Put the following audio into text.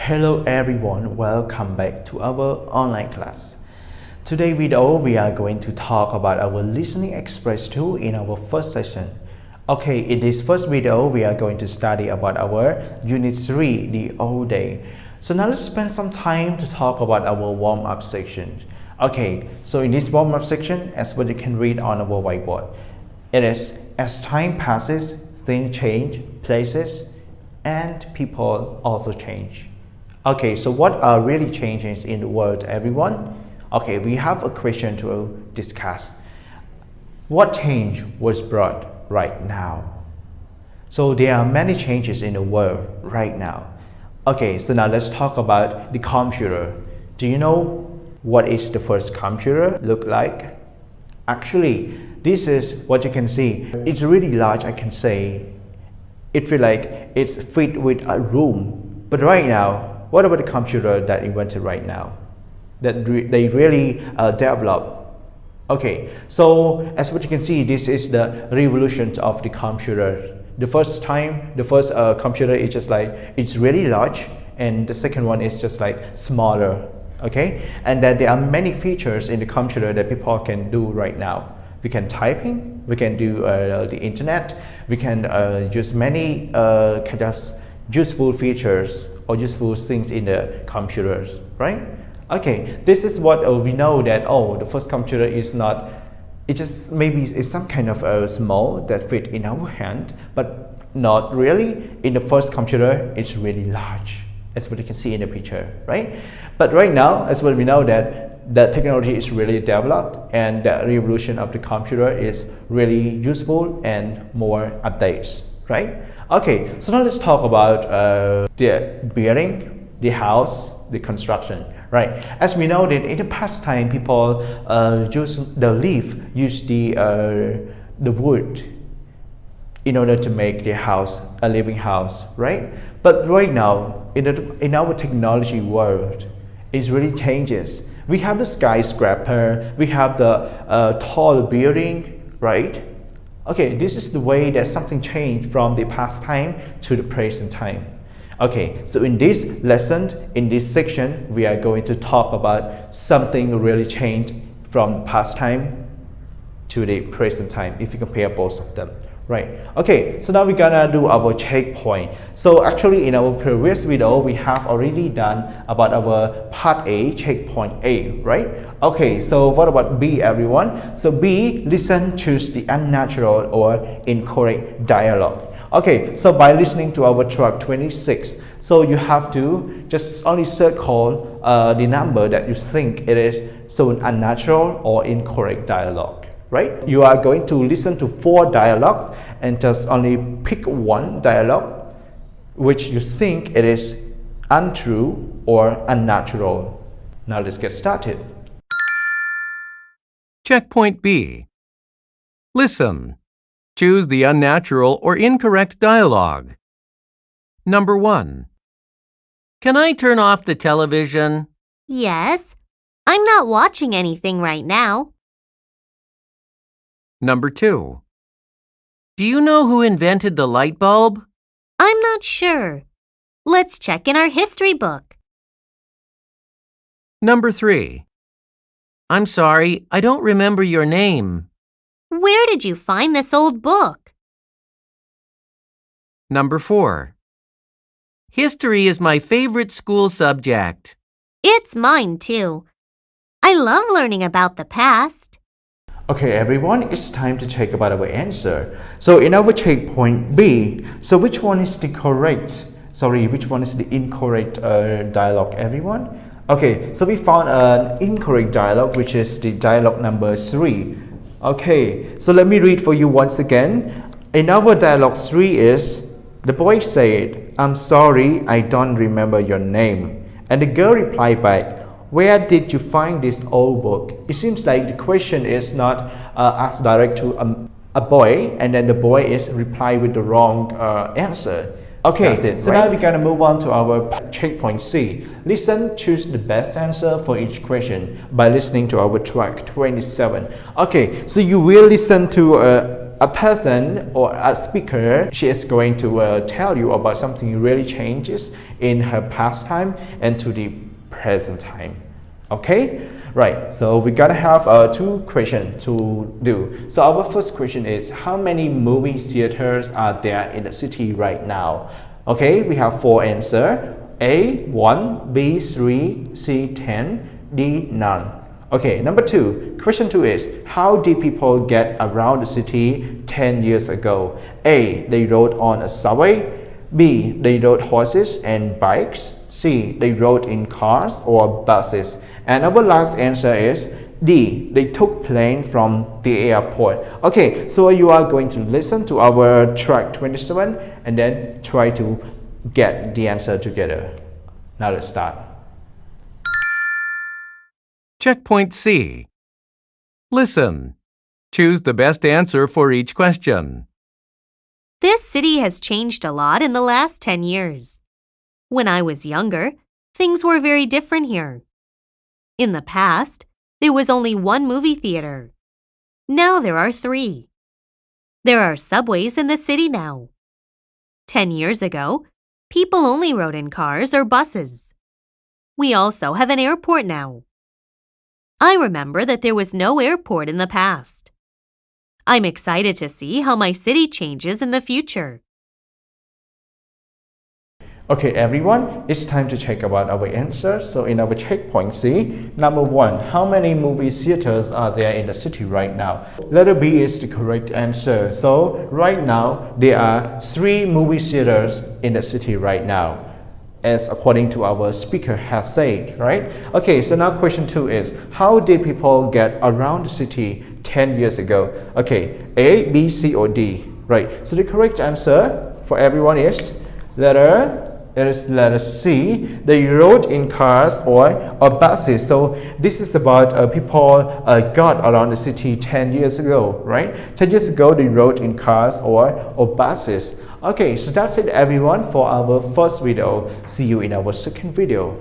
Hello everyone, welcome back to our online class. Today video we are going to talk about our listening express tool in our first session. Okay, in this first video we are going to study about our unit 3, the all day. So now let's spend some time to talk about our warm-up section. Okay, so in this warm-up section, as what you can read on our whiteboard, it is as time passes, things change, places and people also change. Okay, so what are really changes in the world, everyone? Okay, we have a question to discuss. What change was brought right now? So there are many changes in the world right now. Okay, so now let's talk about the computer. Do you know what is the first computer look like? Actually, this is what you can see. It's really large, I can say. It feels like it's fit with a room. But right now, what about the computer that invented right now? That they really develop. Okay, so as what you can see, this is the revolution of the computer. The first computer is just like, it's really large, and the second one is just like smaller. Okay, and then there are many features in the computer that people can do right now. We can typing, we can do the internet, we can use many kind of useful features or useful things in the computers, right? Okay, this is what we know that, the first computer is not, it just maybe it's some kind of small that fit in our hand, but not really. In the first computer, it's really large, as what you can see in the picture, right? But right now, as well we know that the technology is really developed and the revolution of the computer is really useful and more updates, right? Okay, so now let's talk about the building, the house, the construction, right? As we know that in the past time, people use the wood in order to make their house a living house, right? But right now, in our technology world, it really changes. We have the skyscraper, we have the tall building, right? Okay, this is the way that something changed from the past time to the present time. Okay, so in this lesson, in this section, we are going to talk about something really changed from the past time to the present time, if you compare both of them, right? Okay, so now we're gonna do our checkpoint. So actually in our previous video, we have already done about our part A, checkpoint A, right? Okay, so what about B, everyone? So B, listen, choose the unnatural or incorrect dialogue. Okay, so by listening to our track 26, so you have to just only circle the number that you think it is so unnatural or incorrect dialogue, right? You are going to listen to 4 dialogues and just only pick one dialogue which you think it is untrue or unnatural. Now let's get started. Checkpoint B. Listen. Choose the unnatural or incorrect dialogue. Number 1. Can I turn off the television? Yes. I'm not watching anything right now. Number 2. Do you know who invented the light bulb? I'm not sure. Let's check in our history book. Number 3. I'm sorry, I don't remember your name. Where did you find this old book? Number 4. History is my favorite school subject. It's mine too. I love learning about the past. Okay, everyone, it's time to check about our answer. So in our checkpoint B, so which one is the incorrect dialogue, everyone? Okay, so we found an incorrect dialogue, which is the dialogue number 3. Okay, so let me read for you once again. In our dialogue 3 is, the boy said, I'm sorry, I don't remember your name. And the girl replied back, where did you find this old book? It seems like the question is not asked direct to a boy, and then the boy is reply with the wrong answer. Okay, so now we're gonna move on to our checkpoint C. Listen, choose the best answer for each question by listening to our track 27. Okay, so you will listen to a person or a speaker, she is going to tell you about something really changes in her past time and to the present time. Okay, right, so we gotta have 2 questions to do. So our first question is, how many movie theaters are there in the city right now? Okay, we have 4 answers. A, 1, B, 3, C, 10, D, none. Okay, number 2. Question 2 is, how did people get around the city 10 years ago? A, they rode on a subway. B, they rode horses and bikes. C, they rode in cars or buses. And our last answer is D, they took plane from the airport. Okay, so you are going to listen to our track 27 and then try to get the answer together. Now let's start. Checkpoint C. Listen. Choose the best answer for each question. This city has changed a lot in the last 10 years. When I was younger, things were very different here. In the past, there was only 1 movie theater. Now there are 3. There are subways in the city now. 10 years ago, people only rode in cars or buses. We also have an airport now. I remember that there was no airport in the past. I'm excited to see how my city changes in the future. Okay, everyone, it's time to check about our answers. So in our checkpoint C, number 1, how many movie theaters are there in the city right now? Letter B is the correct answer. So right now, there are 3 movie theaters in the city right now, as according to our speaker has said, right? Okay, so now question 2 is, how did people get around the city 10 years ago? Okay, A, B, C, or D, right? So the correct answer for everyone is letter C. They rode in cars or buses. So this is about people got around the city 10 years ago, right? 10 years ago, they rode in cars or buses. Okay, so that's it everyone for our first video. See you in our second video.